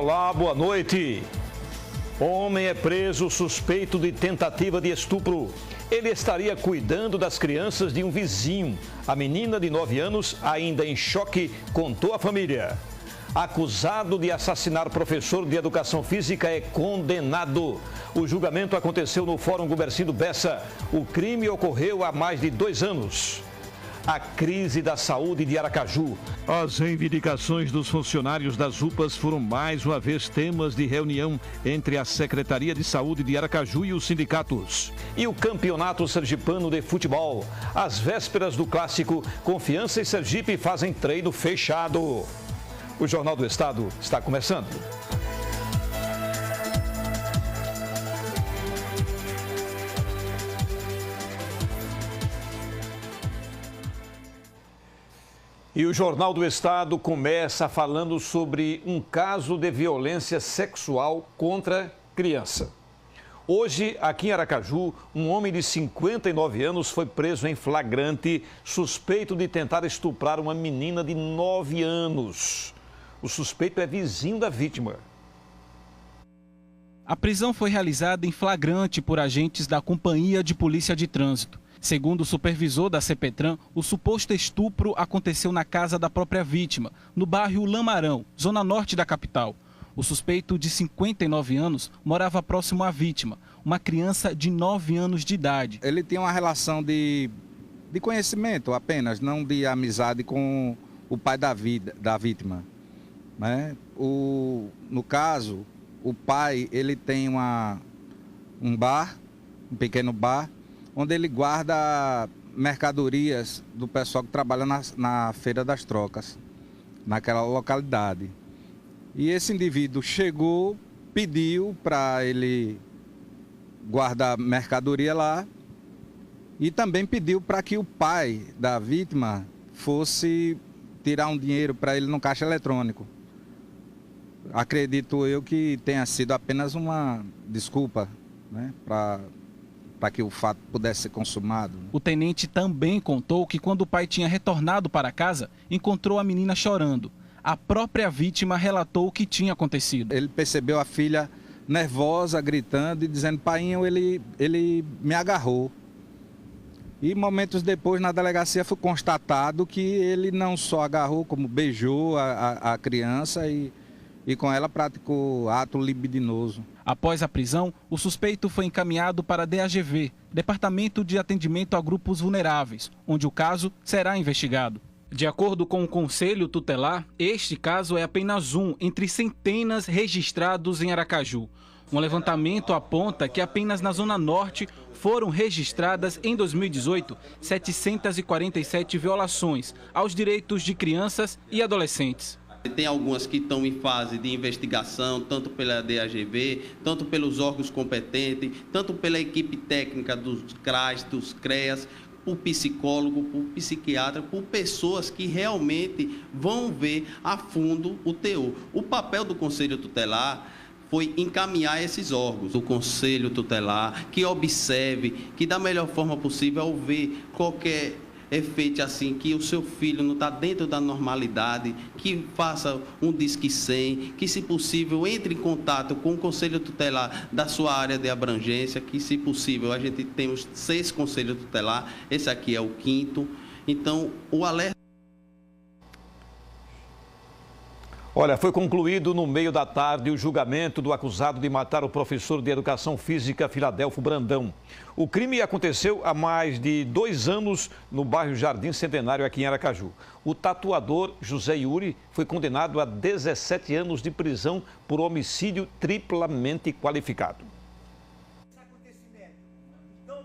Olá, boa noite. Homem é preso suspeito de tentativa de estupro. Ele estaria cuidando das crianças de um vizinho. A menina de 9 anos, ainda em choque, contou à família. Acusado de assassinar professor de educação física é condenado. O julgamento aconteceu no Fórum Gumercindo Bessa. O crime ocorreu há mais de 2 anos. A crise da saúde de Aracaju. As reivindicações dos funcionários das UPAs foram mais uma vez temas de reunião entre a Secretaria de Saúde de Aracaju e os sindicatos. E o Campeonato Sergipano de Futebol. Às vésperas do clássico, Confiança e Sergipe fazem treino fechado. O Jornal do Estado está começando. E o Jornal do Estado começa falando sobre um caso de violência sexual contra criança. Hoje, aqui em Aracaju, um homem de 59 anos foi preso em flagrante, suspeito de tentar estuprar uma menina de 9 anos. O suspeito é vizinho da vítima. A prisão foi realizada em flagrante por agentes da Companhia de Polícia de Trânsito. Segundo o supervisor da CEPETRAN, o suposto estupro aconteceu na casa da própria vítima, no bairro Lamarão, zona norte da capital. O suspeito, de 59 anos, morava próximo à vítima, uma criança de 9 anos de idade. Ele tinha uma relação de conhecimento apenas, não de amizade com o pai da vítima. Né? No caso, o pai ele tem um pequeno bar, onde ele guarda mercadorias do pessoal que trabalha na Feira das Trocas, naquela localidade. E esse indivíduo chegou, pediu para ele guardar mercadoria lá e também pediu para que o pai da vítima fosse tirar um dinheiro para ele no caixa eletrônico. Acredito eu que tenha sido apenas uma desculpa, né, para que o fato pudesse ser consumado. O tenente também contou que quando o pai tinha retornado para casa, encontrou a menina chorando. A própria vítima relatou o que tinha acontecido. Ele percebeu a filha nervosa, gritando e dizendo: "Painho, ele me agarrou". E momentos depois, na delegacia, foi constatado que ele não só agarrou, como beijou a criança e com ela praticou ato libidinoso. Após a prisão, o suspeito foi encaminhado para a DAGV, Departamento de Atendimento a Grupos Vulneráveis, onde o caso será investigado. De acordo com o Conselho Tutelar, este caso é apenas um entre centenas registrados em Aracaju. Um levantamento aponta que apenas na Zona Norte foram registradas em 2018 747 violações aos direitos de crianças e adolescentes. Tem algumas que estão em fase de investigação, tanto pela DAGV, tanto pelos órgãos competentes, tanto pela equipe técnica dos CRAS, dos CREAS, por psicólogo, por psiquiatra, por pessoas que realmente vão ver a fundo o teor. O papel do Conselho Tutelar foi encaminhar esses órgãos, o Conselho Tutelar, que observe, que da melhor forma possível, ao ver qualquer efeito assim, que o seu filho não está dentro da normalidade, que faça um Disque 100, que se possível entre em contato com o Conselho Tutelar da sua área de abrangência, que se possível, a gente tem os 6 Conselhos Tutelar, esse aqui é o 5º, então o alerta... Olha, foi concluído no meio da tarde o julgamento do acusado de matar o professor de Educação Física Filadelfo Brandão. O crime aconteceu há mais de 2 anos no bairro Jardim Centenário, aqui em Aracaju. O tatuador José Yuri foi condenado a 17 anos de prisão por homicídio triplamente qualificado.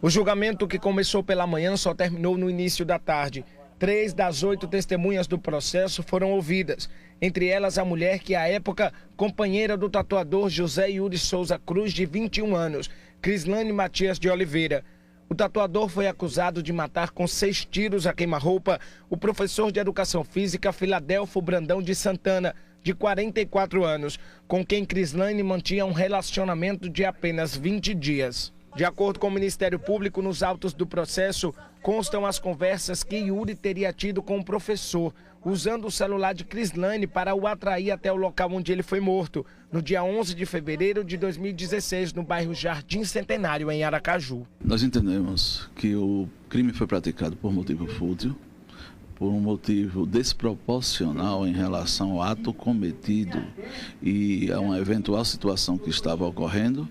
O julgamento, que começou pela manhã, só terminou no início da tarde. 3 das 8 testemunhas do processo foram ouvidas, entre elas a mulher que, à época, companheira do tatuador José Yuri Souza Cruz, de 21 anos, Crislane Matias de Oliveira. O tatuador foi acusado de matar com 6 tiros a queima-roupa o professor de Educação Física Filadelfo Brandão de Santana, de 44 anos, com quem Crislane mantinha um relacionamento de apenas 20 dias. De acordo com o Ministério Público, nos autos do processo constam as conversas que Yuri teria tido com o professor, usando o celular de Crislane para o atrair até o local onde ele foi morto, no dia 11 de fevereiro de 2016, no bairro Jardim Centenário, em Aracaju. Nós entendemos que o crime foi praticado por motivo fútil, por um motivo desproporcional em relação ao ato cometido e a uma eventual situação que estava ocorrendo,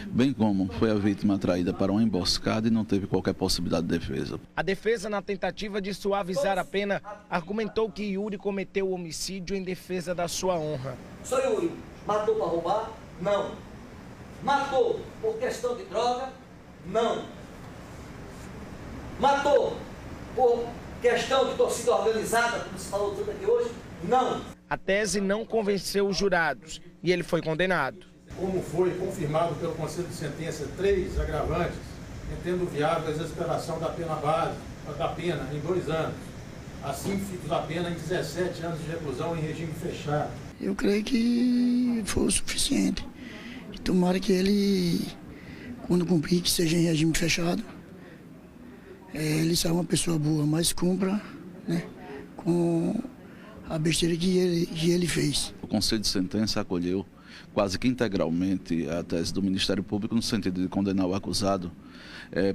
bem como foi a vítima atraída para uma emboscada e não teve qualquer possibilidade de defesa. A defesa, na tentativa de suavizar a pena, argumentou que Yuri cometeu o homicídio em defesa da sua honra. Sou Yuri, matou para roubar? Não. Matou por questão de droga? Não. Matou por questão de torcida organizada, como se falou tudo aqui hoje? Não. A tese não convenceu os jurados e ele foi condenado. Como foi confirmado pelo Conselho de Sentença, 3 agravantes, entendo viável a exasperação da pena base, da pena em 2 anos. Assim, fica a pena em 17 anos de reclusão em regime fechado. Eu creio que foi o suficiente. Tomara que ele, quando cumprir, que seja em regime fechado. Ele será uma pessoa boa, mas cumpra, né, com a besteira que ele fez. O Conselho de Sentença acolheu quase que integralmente a tese do Ministério Público no sentido de condenar o acusado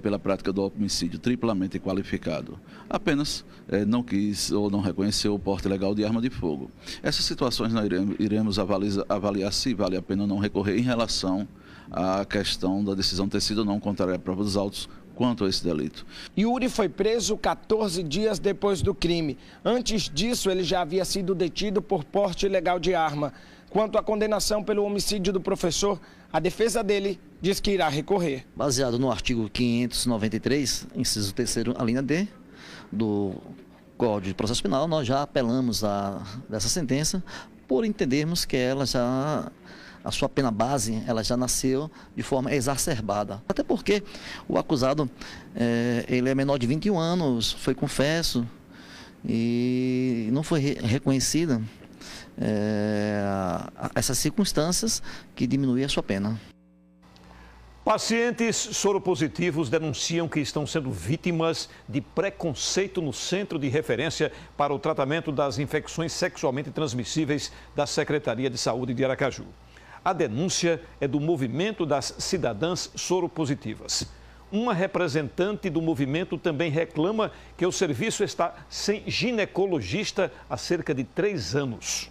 pela prática do homicídio triplamente qualificado. Apenas não quis ou não reconheceu o porte legal de arma de fogo. Essas situações nós iremos avaliar se vale a pena não recorrer em relação à questão da decisão ter sido ou não contrária à prova dos autos quanto a esse delito. Yuri foi preso 14 dias depois do crime. Antes disso, ele já havia sido detido por porte ilegal de arma. Quanto à condenação pelo homicídio do professor, a defesa dele diz que irá recorrer. Baseado no artigo 593, inciso 3º, a linha D, do Código de Processo Penal, nós já apelamos dessa sentença por entendermos que ela já... A sua pena base, ela já nasceu de forma exacerbada. Até porque o acusado, ele é menor de 21 anos, foi confesso e não foi reconhecida essas circunstâncias que diminuem a sua pena. Pacientes soropositivos denunciam que estão sendo vítimas de preconceito no Centro de Referência para o Tratamento das Infecções Sexualmente Transmissíveis da Secretaria de Saúde de Aracaju. A denúncia é do Movimento das Cidadãs Soropositivas. Uma representante do movimento também reclama que o serviço está sem ginecologista há cerca de 3 anos.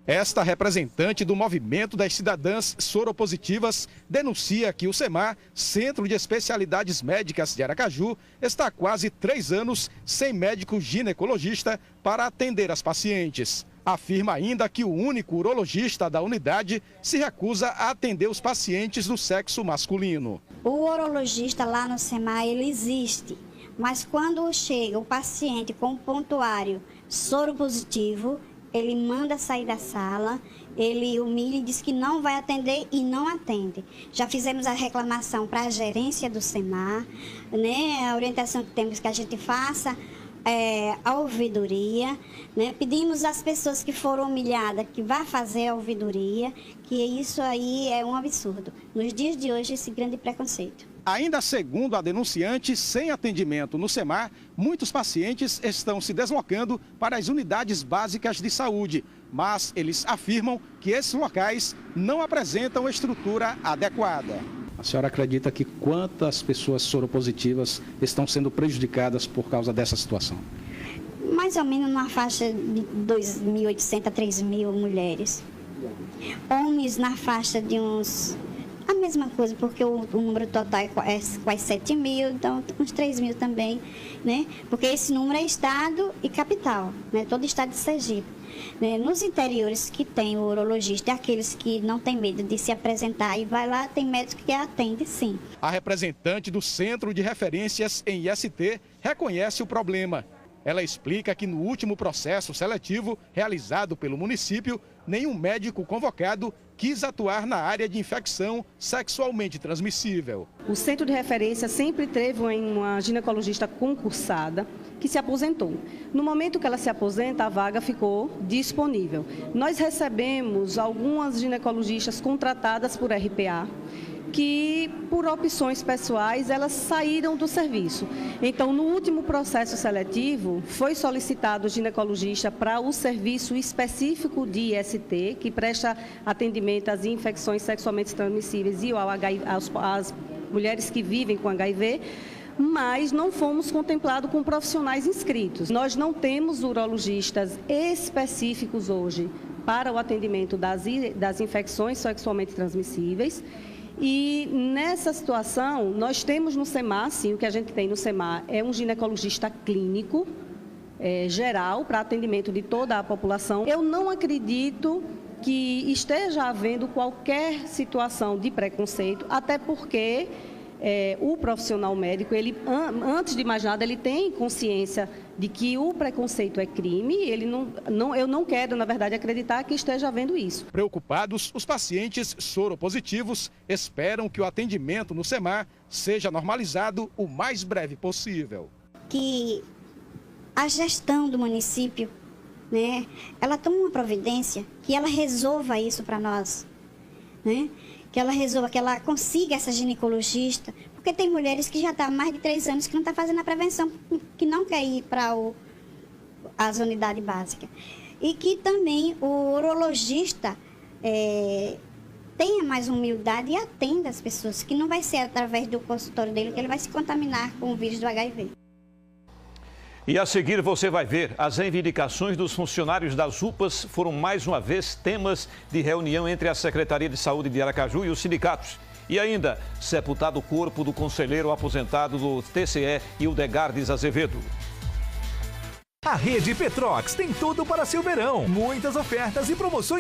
Esta representante do Movimento das Cidadãs Soropositivas denuncia que o CEMAR, Centro de Especialidades Médicas de Aracaju, está há quase 3 anos sem médico ginecologista para atender as pacientes. Afirma ainda que o único urologista da unidade se recusa a atender os pacientes do sexo masculino. O urologista lá no CEMAR, ele existe, mas quando chega o paciente com prontuário soropositivo, ele manda sair da sala, ele humilha e diz que não vai atender e não atende. Já fizemos a reclamação para a gerência do CEMAR, né? A orientação que temos que a gente faça a ouvidoria, né? Pedimos às pessoas que foram humilhadas que vá fazer a ouvidoria, que isso aí é um absurdo. Nos dias de hoje, esse grande preconceito. Ainda segundo a denunciante, sem atendimento no CEMAR, muitos pacientes estão se deslocando para as unidades básicas de saúde, mas eles afirmam que esses locais não apresentam estrutura adequada. A senhora acredita que quantas pessoas soropositivas estão sendo prejudicadas por causa dessa situação? Mais ou menos numa faixa de 2.800 a 3.000 mulheres. Homens na faixa de uns... A mesma coisa, porque o número total é quase 7.000, então uns 3.000 também, né? Porque esse número é estado e capital, né? Todo estado de Sergipe. Nos interiores que tem o urologista, é aqueles que não tem medo de se apresentar e vai lá, tem médico que atende sim. A representante do Centro de Referências em IST reconhece o problema. Ela explica que no último processo seletivo realizado pelo município, nenhum médico convocado quis atuar na área de infecção sexualmente transmissível. O Centro de Referência sempre teve uma ginecologista concursada que se aposentou. No momento que ela se aposenta, a vaga ficou disponível. Nós recebemos algumas ginecologistas contratadas por RPA que, por opções pessoais, elas saíram do serviço. Então, no último processo seletivo, foi solicitado o ginecologista para o serviço específico de IST, que presta atendimento às infecções sexualmente transmissíveis e às mulheres que vivem com HIV, mas não fomos contemplados com profissionais inscritos. Nós não temos urologistas específicos hoje para o atendimento das infecções sexualmente transmissíveis. E nessa situação, nós temos no SEMAR, sim, o que a gente tem no SEMAR é um ginecologista clínico geral para atendimento de toda a população. Eu não acredito que esteja havendo qualquer situação de preconceito, até porque o profissional médico, ele, antes de mais nada, ele tem consciência de que o preconceito é crime. Eu não quero, na verdade, acreditar que esteja havendo isso. Preocupados, os pacientes soropositivos esperam que o atendimento no SEMAR seja normalizado o mais breve possível. Que a gestão do município, né, ela toma uma providência, que ela resolva isso para nós, né? Que ela resolva, que ela consiga essa ginecologista, porque tem mulheres que já estão há mais de 3 anos que não estão fazendo a prevenção, que não quer ir para as unidades básicas. E que também o urologista tenha mais humildade e atenda as pessoas, que não vai ser através do consultório dele que ele vai se contaminar com o vírus do HIV. E a seguir você vai ver, as reivindicações dos funcionários das UPAs foram mais uma vez temas de reunião entre a Secretaria de Saúde de Aracaju e os sindicatos. E ainda, sepultado o corpo do conselheiro aposentado do TCE, Hildegardes Azevedo. A Rede Petrox tem tudo para seu verão. Muitas ofertas e promoções